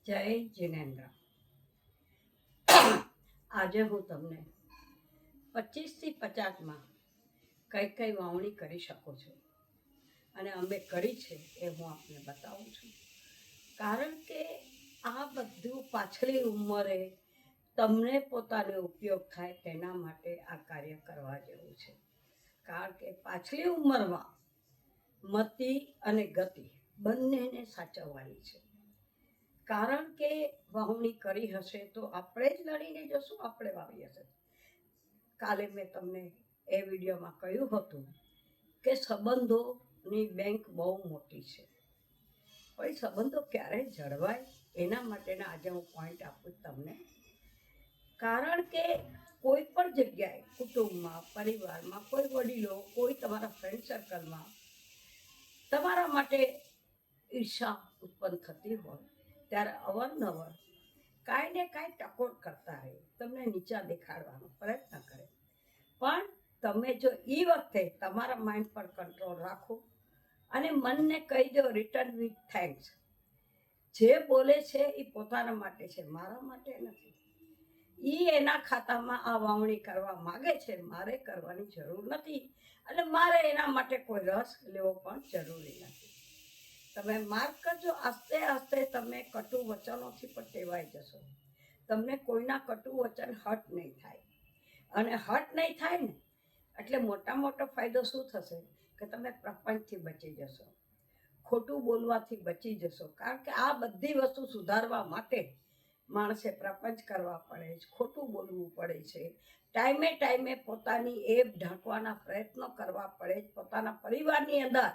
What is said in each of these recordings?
જય જિનેન્દ્ર. આજે હું તમને 25થી 50માં કઈ કઈ વાવણી કરી શકો છો અને અમે કરી છે એ હું આપને બતાવું છું. કારણ કે આ બધું પાછલી ઉંમરે તમને પોતાને ઉપયોગ થાય તેના માટે આ કાર્ય કરવા જેવું છે. કારણ કે પાછલી ઉંમરમાં મતિ અને ગતિ બંનેને સાચવવાની છે. કારણ કે વાવણી કરી હશે તો આપણે જ લડીને જશું, આપણે વાવી હશે. કાલે મેં તમને એ વિડીયોમાં કહ્યું હતું કે સંબંધોની બેંક બહુ મોટી છે, પણ સંબંધો ક્યારે જળવાય એના માટેના આજે હું પોઈન્ટ આપું તમને. કારણ કે કોઈ પણ જગ્યાએ કુટુંબમાં, પરિવારમાં, કોઈ વડીલો, કોઈ તમારા ફ્રેન્ડ સર્કલમાં તમારા માટે ઈર્ષા ઉત્પન્ન થતી હોય ત્યારે અવારનવાર કાંઈ ને કાંઈ ટકોર કરતા રહે, તમને નીચા દેખાડવાનો પ્રયત્ન કરે. પણ તમે જો એ વખતે તમારા માઇન્ડ પર કંટ્રોલ રાખો અને મનને કહી દો રિટર્ન વિથ થેન્ક્સ, જે બોલે છે એ પોતાના માટે છે, મારા માટે નથી. એ એના ખાતામાં આ વાવણી કરવા માગે છે, મારે કરવાની જરૂર નથી અને મારે એના માટે કોઈ રસ લેવો પણ જરૂરી નથી. તમે માર્ક કરજો, આસ્તે આસ્તે તમે કટુ વચનોથી પણ ટેવાઈ જશો. તમને કોઈના કટુ વચન હર્ટ નહીં થાય, અને હર્ટ નહીં થાય ને એટલે મોટા મોટો ફાયદો શું થશે કે તમે પ્રપંચથી બચી જશો, ખોટું બોલવાથી બચી જશો. કારણ કે આ બધી વસ્તુ સુધારવા માટે માણસે પ્રપંચ કરવા પડે છે, ખોટું બોલવું પડે છે, ટાઈમે ટાઈમે પોતાની એબ ઢાંકવાના પ્રયત્નો કરવા પડે છે, પોતાના પરિવારની અંદર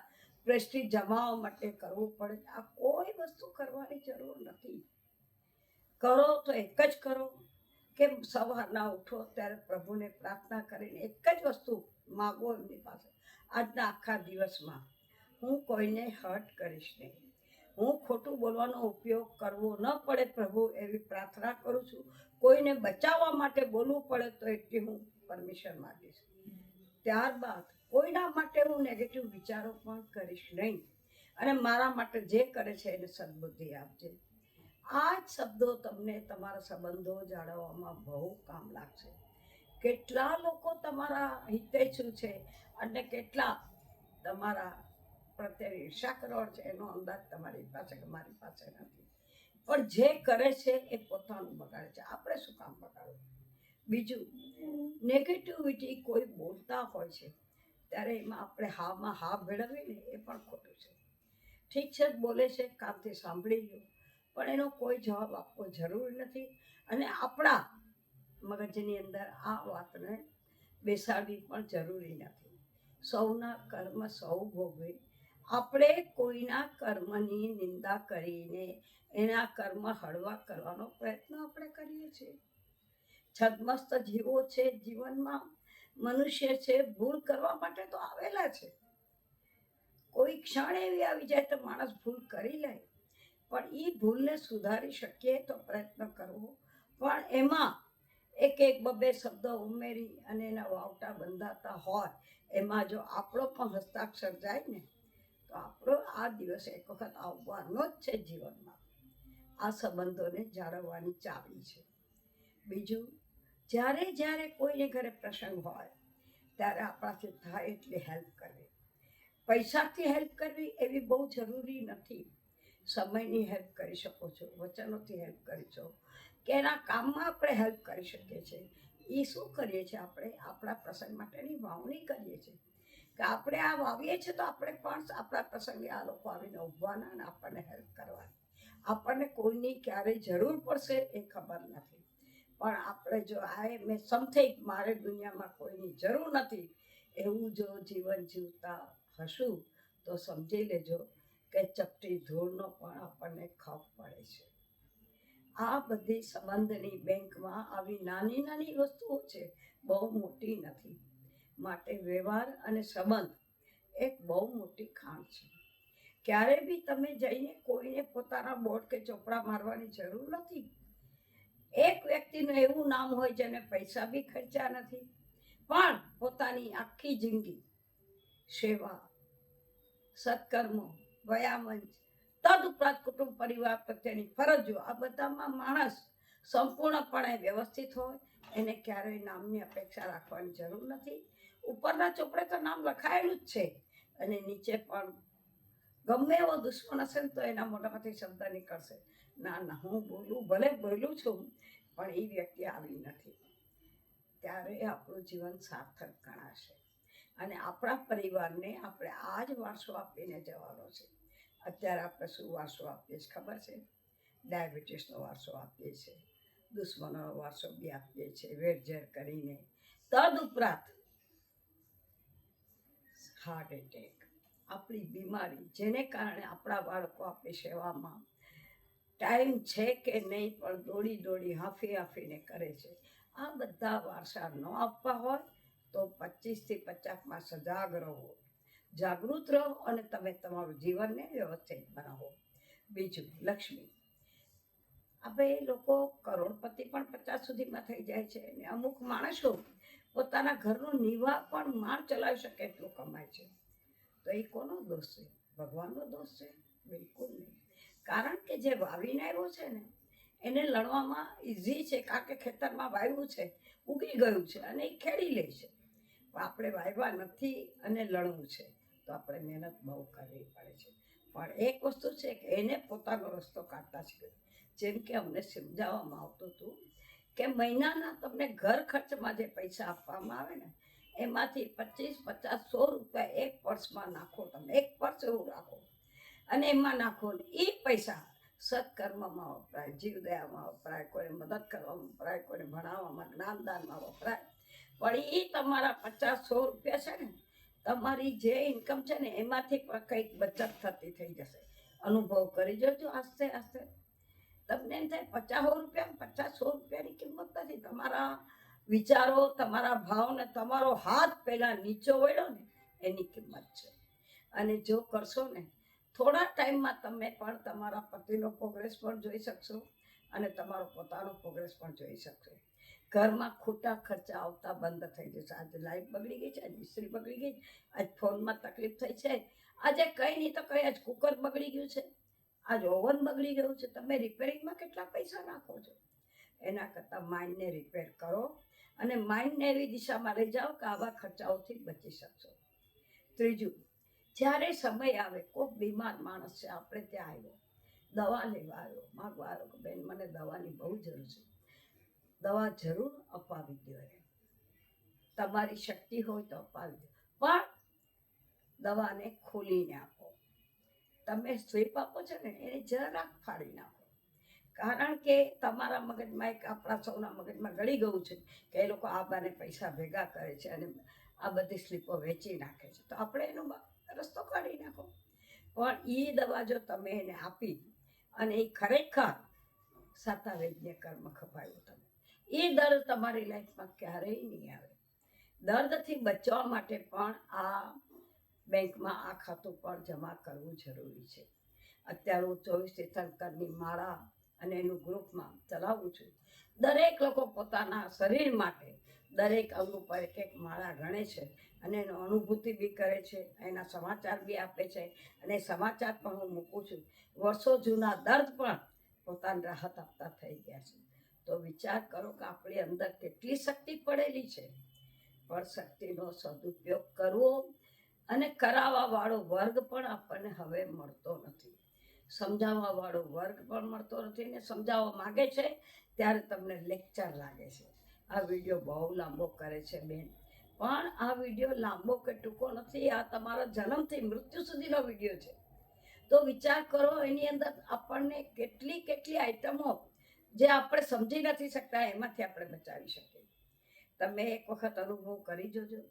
પ્રેસ્ટીજ જમાવવા માટે કરવું પડે. આ કોઈ વસ્તુ કરવાની જરૂર નથી. કરો તો એક જ કરો કે સવારના ઉઠો ત્યારે પ્રભુને પ્રાર્થના કરીને એક જ વસ્તુ માગો એમની પાસે, આજના આખા દિવસમાં હું કોઈને હર્ટ કરીશ નહીં, હું ખોટું બોલવાનો ઉપયોગ કરવો ન પડે પ્રભુ એવી પ્રાર્થના કરું છું. કોઈને બચાવવા માટે બોલવું પડે તો એટલી હું પરમિશન માંગીશ. ત્યારબાદ કોઈના માટે હું નેગેટિવ વિચારો પણ કરીશ નહીં, અને મારા માટે જે કરે છે એને સદબુદ્ધિ આપજે. આ જ શબ્દો તમને તમારા સંબંધો જાળવવામાં બહુ કામ લાગશે. કેટલા લોકો તમારા હિતેચ્છુ છે અને કેટલા તમારા પ્રત્યે ઈર્ષા કરવા છે એનો અંદાજ તમારી પાસે કે મારી પાસે નથી. પણ જે કરે છે એ પોતાનું બગાડે છે, આપણે શું કામ બગાડવું. બીજું, નેગેટિવિટી કોઈ બોલતા હોય છે ત્યારે એમાં આપણે હામાં હા ભેળવીએ ને એ પણ ખોટું છે. ઠીક છે, બોલે છે, કામથી સાંભળી લો, પણ એનો કોઈ જવાબ આપવો જરૂરી નથી. અને આપણા મગજની અંદર આ વાતને બેસાડવી પણ જરૂરી નથી. સૌના કર્મ સૌ ભોગવે. આપણે કોઈના કર્મની નિંદા કરીને એના કર્મ હળવા કરવાનો પ્રયત્ન આપણે કરીએ છીએ. છદ્મસ્ત જીવો છે, જીવનમાં મનુષ્ય છે, ભૂલ કરવા માટે તો આવેલા છે. કોઈ ક્ષણ એવી આવી જાય તો માણસ ભૂલ કરી લે, પણ એ ભૂલને સુધારી શકીએ તો પ્રયત્ન કરવો. પણ એમાં એક એક બબે શબ્દો ઉમેરી અને એના વાવટા બંધાતા હોય, એમાં જો આપણો પણ હસ્તાક્ષર જાય ને તો આપણો આ દિવસ એક વખત આવવાનો જ છે જીવનમાં. આ સંબંધોને જાળવવાની ચાવી છે. બીજું, જ્યારે જ્યારે કોઈને ઘરે પ્રસંગ હોય ત્યારે આપણાથી થાય એટલી હેલ્પ કરવી. પૈસાથી હેલ્પ કરવી એવી બહુ જરૂરી નથી. સમયની હેલ્પ કરી શકો છો, વચનોથી હેલ્પ કરી છો, કે એના કામમાં આપણે હેલ્પ કરી શકીએ છીએ. એ શું કરીએ છીએ, આપણે આપણા પ્રસંગ માટેની વાવણી કરીએ છીએ કે આપણે આ વાવીએ છીએ તો આપણે પણ આપણા પ્રસંગે આ લોકો આવીને ઊભવાના અને આપણને હેલ્પ કરવાની. આપણને કોઈની ક્યારે જરૂર પડશે એ ખબર નથી, પણ આપણે જો આ મેં સમથિંગ મારે દુનિયામાં કોઈની જરૂર નથી એવું જો જીવન જીવતા હશું તો સમજી લેજો કે ચપટી ધૂળનો પણ આપણને ખપ પડે છે. આ બધી સંબંધની બેંકમાં આવી નાની નાની વસ્તુઓ છે, બહુ મોટી નથી. માટે વ્યવહાર અને સંબંધ એક બહુ મોટી ખાણ છે. ક્યારે બી તમે જઈને કોઈને પોતાના બોર્ડ કે ચોપડા મારવાની જરૂર નથી. એક વ્યક્તિનું એવું નામ હોય જેને પૈસા બી ખર્ચા નથી, પણ પોતાની આખી જિંદગી સેવા, સત્કર્મો, વયામંચ, તદુપરાંત કુટુંબ પરિવાર પ્રત્યેની ફરજો, આ બધામાં માણસ સંપૂર્ણપણે વ્યવસ્થિત હોય. એને ક્યારેય નામની અપેક્ષા રાખવાની જરૂર નથી. ઉપરના ચોપડે તો નામ લખાયેલું જ છે, અને નીચે પણ ગમે એવો દુશ્મન હશે ને તો એના મોઢામાંથી શબ્દ નીકળશે, ના ના હું ભલે બોલું છું પણ એ વ્યક્તિ આવી નથી. ત્યારે આપણું જીવન સાર્થક ગણાશે. અને આપણા પરિવારને આપણે આ જ વારસો આપીને જવાનો છે. અત્યારે આપણે શું વારસો આપીએ છીએ ખબર છે? ડાયાબિટીસનો વારસો આપીએ છીએ, દુશ્મનોનો વારસો બી આપીએ છીએ વેરઝેર કરીને. તદુપરાંત હાર્ટ એટેક, આપણી બીમારી, જેને કારણે આપણા બાળકો આપણી સેવામાં ટાઈમ છે કે નહીં પણ દોડી દોડી હાંફી હાંફીને કરે છે. આ બધા વારસા ન આપવા હોય તો 25 થી 50માં સજાગ રહો, જાગૃત રહો, અને તમે તમારું જીવનને વ્યવસ્થિત બનાવો. બીજું, લક્ષ્મી. આપણે લોકો કરોડપતિ પણ 50 સુધીમાં થઈ જાય છે, અને અમુક માણસો પોતાના ઘરનો નિવાહ પણ માણ ચલાવી શકે એટલું કમાય છે. તો એ કોનો દોષ છે? ભગવાનનો દોષ છે? બિલકુલ નહીં. કારણ કે જે વાવીને આવ્યો છે ને એને લણવામાં ઇઝી છે, કારણ કે ખેતરમાં વાવ્યું છે, ઉગી ગયું છે અને એ ખેડી લે છે. પણ આપણે વાવ્યા નથી અને લણવું છે તો આપણે મહેનત બહુ કરવી પડે છે. પણ એક વસ્તુ છે કે એને પોતાનો રસ્તો કાઢતા શીખે. જેમ કે અમને સમજાવવામાં આવતું હતું કે મહિનાના તમને ઘર ખર્ચમાં જે પૈસા આપવામાં આવે ને એમાંથી 25, 50, 100 રૂપિયા એક પર્સમાં નાખો. તમે એક પર્સ એવું રાખો અને એમાં નાખો ને એ પૈસા સત્કર્મમાં વપરાય, જીવદયામાં વપરાય, કોઈને મદદ કરવામાં વપરાય, કોઈને ભણાવવામાં, જ્ઞાનદાનમાં વપરાય. પણ એ તમારા 50, 100 રૂપિયા છે ને તમારી જે ઇન્કમ છે ને એમાંથી પણ કંઈક બચત થતી થઈ જશે. અનુભવ કરી જોજો. આસ્તે આસ્તે તમને એમ થાય 50, 100 રૂપિયા, 50, 100 રૂપિયાની કિંમત નથી. તમારા વિચારો, તમારા ભાવ ને તમારો હાથ પહેલા નીચો વળ્યો ને એની કિંમત છે. અને જો કરશો ને થોડા ટાઈમમાં તમે પણ તમારા પતિનો પ્રોગ્રેસ પણ જોઈ શકશો અને તમારો પોતાનો પ્રોગ્રેસ પણ જોઈ શકશો. ઘરમાં ખોટા ખર્ચા આવતા બંધ થઈ જશે. આજે લાઈટ બગડી ગઈ છે, આજે ઇસ્ત્રી બગડી ગઈ, આજ ફોનમાં તકલીફ થઈ છે, આજે કંઈ નહીં તો કંઈ, આજ કુકર બગડી ગયું છે, આજ ઓવન બગડી ગયું છે. તમે રિપેરિંગમાં કેટલા પૈસા નાખો છો? એના કરતાં માઇન્ડને રિપેર કરો અને માઇન્ડને એવી દિશામાં લઈ જાઓ કે આવા ખર્ચાઓથી બચી શકશો. ત્રીજું, જ્યારે સમય આવે, કોઈ બીમાર માણસ છે આપણે ત્યાં આવ્યો, દવા લેવા આવ્યો, માગવા આવ્યો કે બેન મને દવાની બહુ જરૂર છે, દવા જરૂર અપાવી દો. તમારી શક્તિ હોય તો અપાવી દો, પણ દવાને ખોલીને આપો. તમે સ્લીપ આપો છો ને એને જરાક ફાડી નાખો. કારણ કે તમારા મગજમાં એક, આપણા સૌના મગજમાં ગળી ગયું છે કે એ લોકો આ બાને પૈસા ભેગા કરે છે અને આ બધી સ્લીપો વેચી નાખે છે, તો આપણે એનો રસ્તો કાઢી નાખો. પણ એ દવા જો તમે એને આપી અને એ ખરેખર સાતા વૈદ્ય કર્મ ખપાયું તમે, એ દર્દ તમારી લાઈફમાં ક્યારેય નહીં આવે. દર્દથી બચવા માટે પણ આ બેંકમાં આ ખાતું પણ જમા કરવું જરૂરી છે. અત્યારે હું 24 તીર્થંકરની માળા અને એનું ગ્રુપમાં ચલાવું છું. દરેક લોકો પોતાના શરીર માટે દરેક અંગ ઉપર એક એક માળા ગણે છે અને એનો અનુભૂતિ બી કરે છે, એના સમાચાર બી આપે છે અને સમાચાર પણ હું મૂકું છું. વર્ષો જૂના દર્દ પણ પોતાની રાહત આપતા થઈ ગયા છે. તો વિચાર કરો કે આપણી અંદર કેટલી શક્તિ પડેલી છે. પણ શક્તિનો સદુપયોગ કરવો અને કરાવવા વાળો વર્ગ પણ આપણને હવે મળતો નથી. સમજાવવા વાળો વર્ગ પણ મળતો નથી ને સમજાવવા માંગે છે ત્યારે તમને લેક્ચર લાગે છે. આ વિડીયો બહુ લાંબો કરે છે બેન, પણ આ વિડીયો લાંબો કે ટૂંકો નથી. આ તમારા જન્મથી મૃત્યુ સુધીનો વિડીયો છે. તો વિચાર કરો એની અંદર આપણને કેટલી કેટલી આઈટમો જે આપણે સમજી નથી શકતા એમાંથી આપણે બચાવી શકીએ. તમે એક વખત અનુભવ કરી જોજો.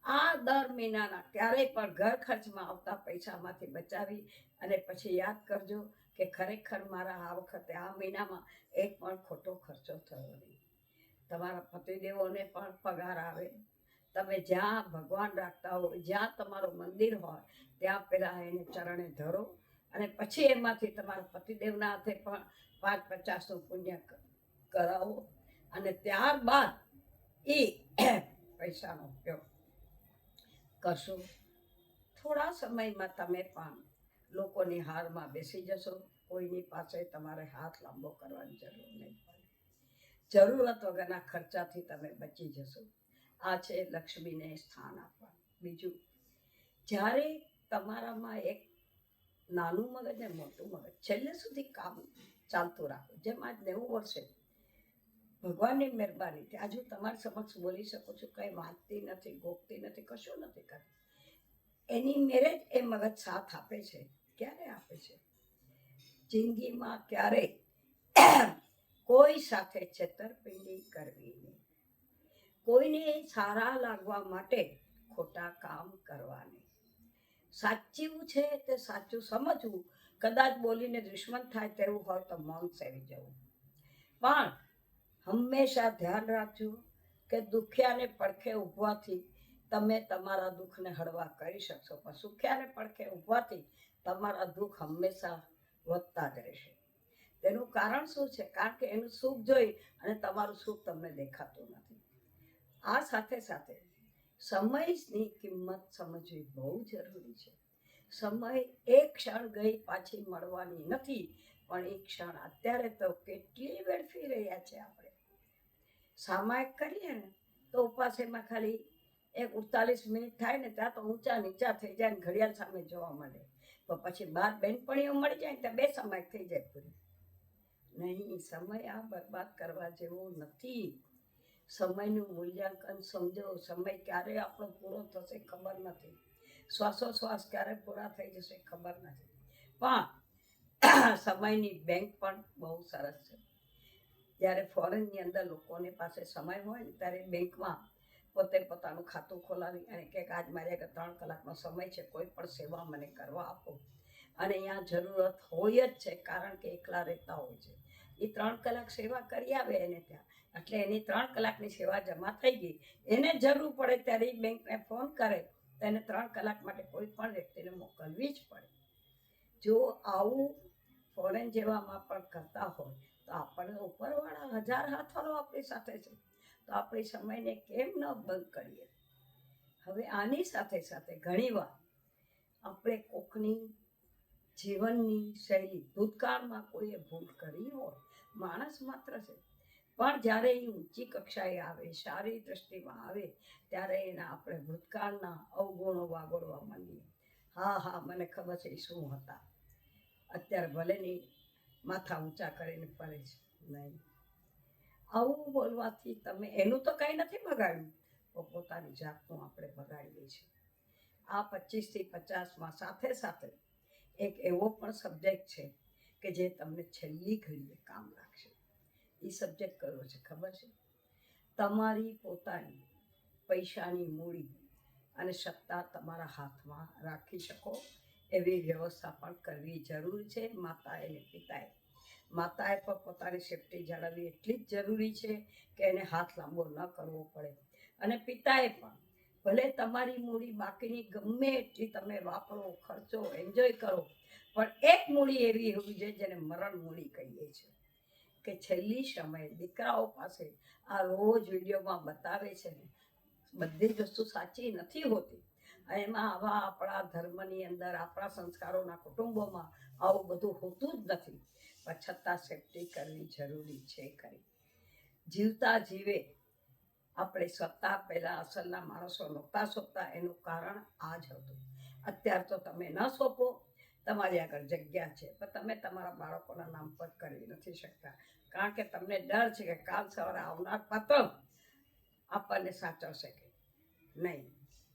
આ દર મહિનાના ક્યારેય પણ ઘર ખર્ચમાં આવતા પૈસામાંથી બચાવી અને પછી યાદ કરજો કે ખરેખર મારા આ વખતે આ મહિનામાં એક પણ ખોટો ખર્ચો થયો નહીં. તમારા પતિદેવોને પણ પગાર આવે. તમે જ્યાં ભગવાન રાખતા હો, જ્યાં તમારું મંદિર હોય ત્યાં પહેલાં એને ચરણે ધરો અને પછી એમાંથી તમારા પતિદેવના હાથે પણ 5-50નું પુણ્ય કરાવો અને ત્યારબાદ એ પૈસાનો ઉપયોગ કરશો. થોડા સમયમાં તમે પણ લોકોની હારમાં બેસી જશો, કોઈની પાસે તમારે હાથ લાંબો કરવાની જરૂર નહીં પડે, જરૂરત વગરના ખર્ચાથી તમે બચી જશો. આ છે લક્ષ્મીને સ્થાન આપવા. બીજું, જ્યારે તમારામાં એક નાનું મગજ ને મોટું મગજ છેલ્લે સુધી કામ ચાલતું રાખો. જેમ આજ 90 વર્ષે ભગવાનની મહેરબાનીથી આજે હું તમારી સમક્ષ બોલી શકું છું, કંઈ વાંચતી નથી, ગોખતી નથી, કશું નથી કરતી. એની મેરે જ એ મગજ સાથ આપે છે. ક્યારે આપે છે? જિંદગીમાં ક્યારેય કોઈ સાથે છેતરપિંડી કરવી નહીં, કોઈને સારા લાગવા માટે ખોટા કામ કરવા નહીં. સાચું છે તે સાચું સમજવું, કદાચ બોલીને દુશ્મન થાય તેવું હોય તો મૌન સેવી જવું. પણ હંમેશા ધ્યાન રાખજો કે દુખ્યાને પડખે ઊભવાથી તમે તમારા દુઃખને હળવા કરી શકશો, પણ સુખ્યાને પડખે ઊભવાથી તમારા દુઃખ હંમેશા વધતા જ રહેશે. તેનું કારણ શું છે? કારણ કે એનું સુખ જોઈ અને તમારું સુખ તમને દેખાતું નથી. આ સાથે સાથે સમયની કિંમત સમજવી બહુ જરૂરી છે. સમય એક ક્ષણ ગઈ પાછી મળવાની નથી, પણ એક ક્ષણ અત્યારે તો કેટલી વેડફી રહ્યા છે આપણે. સામાયિક કરીએ ને તો ઉપાસેમાં ખાલી 48 મિનિટ થાય ને ત્યાં તો ઊંચા નીચા થઈ જાય ને ઘડિયાળ સામે જોવા મળે. તો પછી 12 બેનપણીઓ મળી જાય ને ત્યાં 2 સામાયિક થઈ જાય પૂરી. નહીં, સમય આ બરબાદ કરવા જેવો નથી. સમયનું મૂલ્યાંકન સમજો. સમય ક્યારે આપણો પૂરો થશે ખબર નથી, શ્વાસોશ્વાસ ક્યારે પૂરા થઈ જશે ખબર નથી. પણ સમયની બેંક પણ બહુ સરસ છે. જ્યારે ફોરેનની અંદર લોકોની પાસે સમય હોય ને ત્યારે બેંકમાં પોતે પોતાનું ખાતું ખોલાવી અને કે આજ મારે 3 કલાકનો સમય છે, કોઈ પણ સેવા મને કરવા આપો. અને અહીંયા જરૂરત હોય જ છે, કારણ કે એકલા રહેતા હોય છે. એ 3 કલાક સેવા કરી આવે એને ત્યાં, એટલે એની 3 કલાકની સેવા જમા થઈ ગઈ. એને જરૂર પડે ત્યારે એ બેંકને ફોન કરે તો એને 3 કલાક માટે કોઈ પણ વ્યક્તિને મોકલવી જ પડે. જો આવું ફોરેન જેવામાં પણ કરતા હોય તો આપણે ઉપરવાળા 1000 હાથવાળો આપણી સાથે છે, તો આપણે સમયને કેમ ન બંધ કરીએ? હવે આની સાથે સાથે ઘણીવાર આપણે કોકની જીવનની શૈલી, ભૂતકાળમાં કોઈએ ભૂલ કરી હોય, માણસ માત્ર છે, પણ જ્યારે એ ઊંચી કક્ષાએ આવે, સારી દ્રષ્ટિમાં આવે, ત્યારે એના આપણે ભૂતકાળના અવગુણો વાગોળવા માંડીએ. હા, મને ખબર છે એ શું હતા, અત્યારે ભલે નહીં માથા ઊંચા કરીને ફરે છે. નહીં, આવું બોલવાથી તમે એનું તો કંઈ નથી બગાડ્યું, તો પોતાની જાતનું આપણે બગાડીએ છીએ. આ 25 થી 50માં સાથે સાથે એક એવો પણ સબ્જેક્ટ છે કે જે તમને છેલ્લી ઘડીએ કામ લાગશે. એ સબ્જેક્ટ કયો છે ખબર છે? તમારી પોતાની પૈસાની મૂડી અને સત્તા તમારા હાથમાં રાખી શકો એવી વ્યવસ્થા પણ કરવી જરૂરી છે. માતાએ અને પિતાએ પણ પોતાની સેફટી જાળવવી એટલી જ જરૂરી છે કે એને હાથ લાંબો ન કરવો પડે. અને પિતાએ પણ ભલે તમારી મૂડી બાકીની ગમે એટલી તમે વાપરો, ખર્ચો, એન્જોય કરો, પણ એક મૂડી એવી હોવી જોઈએ જેને મરણ મૂડી કહીએ છીએ, કે છેલ્લી સમયે દીકરાઓ પાસે આ રોજ વિડીયોમાં બતાવે છે ને, બધી જ વસ્તુ સાચી નથી હોતી. અને એમાં આવા આપણા ધર્મની અંદર, આપણા સંસ્કારોના કુટુંબોમાં આવું બધું હોતું જ નથી, પણ છતાં સેફટી કરવી જરૂરી છે ખરી. જીવતા જીવે આપણે સત્તા પહેલાં અસલના માણસો નહોતા સોંપતા, એનું કારણ આ જ હતું. અત્યારે તો તમે ન સોંપો, તમારી આગળ જગ્યા છે, પણ તમે તમારા બાળકોના નામ પર કરી નથી શકતા, કારણ કે તમને ડર છે કે કાલ સવારે આવનાર પતંગ આપણને સાચવશે કે નહીં.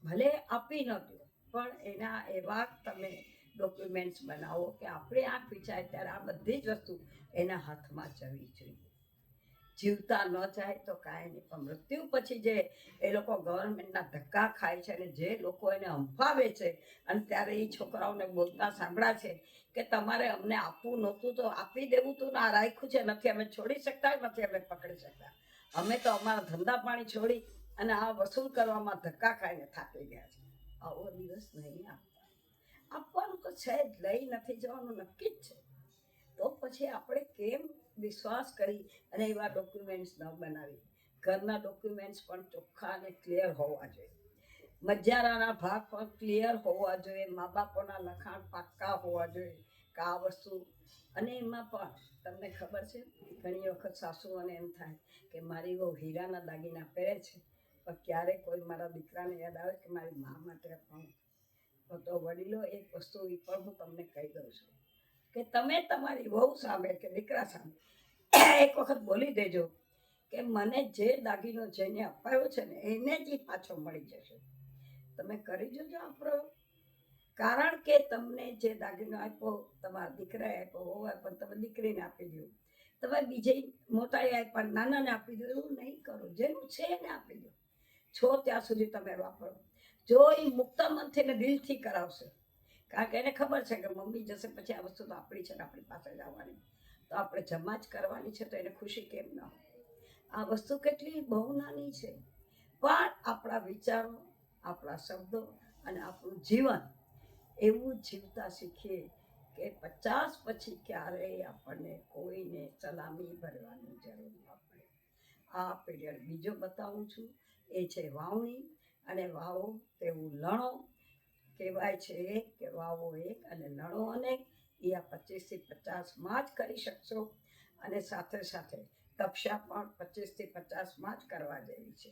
ભલે આપી ન દો, પણ એના એવા તમે ડોક્યુમેન્ટ્સ બનાવો કે આપણે આંખ વિચારે ત્યારે આ બધી જ વસ્તુ એના હાથમાં જવી જોઈએ. જીવતા ન જાય તો કાંઈ નહીં, પણ મૃત્યુ પછી જે એ લોકો ગવર્મેન્ટના ધક્કા ખાય છે અને જે લોકો એને હંફાવે છે, અને ત્યારે એ છોકરાઓને બોલતા સાંભળ્યા છે કે તમારે અમને આપવું નહોતું તો આપી દેવું તું, ના રાખ્યું છે, નથી અમે છોડી શકતા, નથી અમે પકડી શકતા, અમે તો અમારા ધંધા પાણી છોડી અને આ વસૂલ કરવામાં ધક્કા ખાઈને થાકી ગયા છે. આવો દિવસ નહીં આપતા. આપવાનું તો છે જ, લઈ નથી જવાનું નક્કી જ છે. તો પછી આપણે કેમ વિશ્વાસ કરી અને એવા ડોક્યુમેન્ટ્સ ન બનાવી? ઘરના ડોક્યુમેન્ટ્સ પણ ચોખ્ખા અને ક્લિયર હોવા જોઈએ. મજારાના ભાગ પણ ક્લિયર હોવા જોઈએ, મા બાપોના લખાણ પાક્કા હોવા જોઈએ કે આ વસ્તુ. અને એમાં પણ તમને ખબર છે, ઘણી વખત સાસુઓને એમ થાય કે મારી બહુ હીરાના દાગીના પહેરે છે, પણ ક્યારેક કોઈ મારા દીકરાને યાદ આવે કે મારી મા માટે પણ. તો વડીલો એક વસ્તુ એ પણ હું તમને કહી દઉં છું કે તમે તમારી વહુ સામે કે દીકરા સામે એક વખત બોલી દેજો કે મને જે દાગીનો જેને અપાયો છે ને એને જ પાછો મળી જશે. તમે કરી જોજો આ પ્રયોગ. કારણ કે તમને જે દાગીનો આપ્યો તમારા દીકરાએ આપ્યો, વહુ આપ્યો, તમે દીકરીને આપી દો, તમે બીજે મોટાએ આપ્યા નાનાને આપી દો, એવું નહીં કરો. જેનું છે એને આપી દો. છો ત્યાં સુધી તમે વાપરો. જો એ મુક્ત મનથી ને દિલથી કરાવશે, કારણ કે એને ખબર છે કે મમ્મી જશે પછી આ વસ્તુ તો આપણી છે ને આપણી પાસે જ આવવાની, તો આપણે જમા જ કરવાની છે, તો એને ખુશી કેમ ન હોય. આ વસ્તુ કેટલી બહુ નાની છે, પણ આપણા વિચારો, આપણા શબ્દો અને આપણું જીવન એવું જીવતા શીખીએ કે 50 પછી ક્યારેય આપણને કોઈને સલામી ભરવાની જરૂર ન પડે. આ પીરિયડ બીજો બતાવું છું, એ છે વાવણી. અને વાવો તેવું લણો. કહેવાય છે કે વાવો એક અને લણો અનેક. એ આ 25 થી 50માં જ કરી શકશો. અને સાથે સાથે તપસ્યા પણ 25 થી 50માં જ કરવા જેવી છે.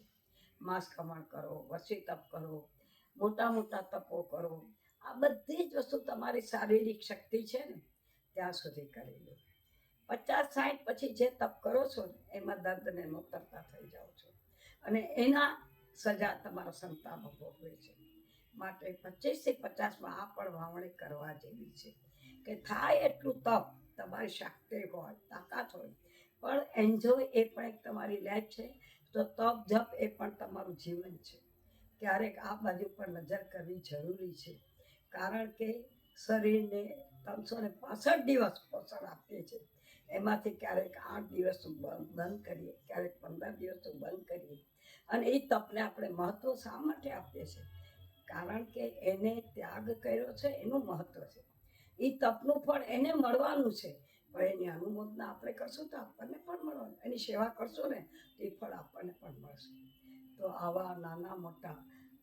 માસ ખમણ કરો, વસી તપ કરો, મોટા મોટા તપો કરો. આ બધી જ વસ્તુ તમારી શારીરિક શક્તિ છે ને ત્યાં સુધી કરી લો. 50-60 પછી જે તપ કરો છો એમાં દર્દને મુક્તતા થઈ જાઓ છો, અને એના સજા તમારા સંતાનો ભોગવે છે. માટે 25 થી 50માં આ પણ વાવણી કરવા જેવી છે કે થાય એટલું તપ, તમારી શક્તિ હોય, તાકાત હોય, પણ એન્જોય એ પણ એક તમારી લાઈફ છે. તો તપ જપ એ પણ તમારું જીવન છે. ક્યારેક આ બાજુ પર નજર કરવી જરૂરી છે, કારણ કે શરીરને 365 દિવસ પોષણ આપીએ છીએ. એમાંથી ક્યારેક 8 દિવસ બંધ કરીએ, ક્યારેક 15 દિવસ બંધ કરીએ. અને એ તપને આપણે મહત્વ શા માટે આપીએ છીએ? કારણ કે એને ત્યાગ કર્યો છે એનું મહત્વ છે. એ તપનું ફળ એને મળવાનું છે, પણ એની અનુમોદના આપણે કરશું તો આપણને પણ મળવાનું. એની સેવા કરશું ને તો એ ફળ આપણને પણ મળશે. તો આવા નાના મોટા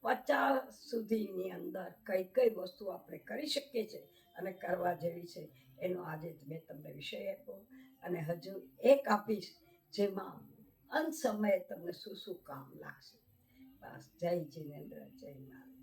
50 સુધીની અંદર કઈ કઈ વસ્તુ આપણે કરી શકીએ છીએ અને કરવા જેવી છે, એનો આજે મેં તમને વિષય આપ્યો. અને હજુ એક આપીશ જેમાં અંત સમયે તમને શું શું કામ લાગશે. બસ. જય જિનેન્દ્ર, જય માતા.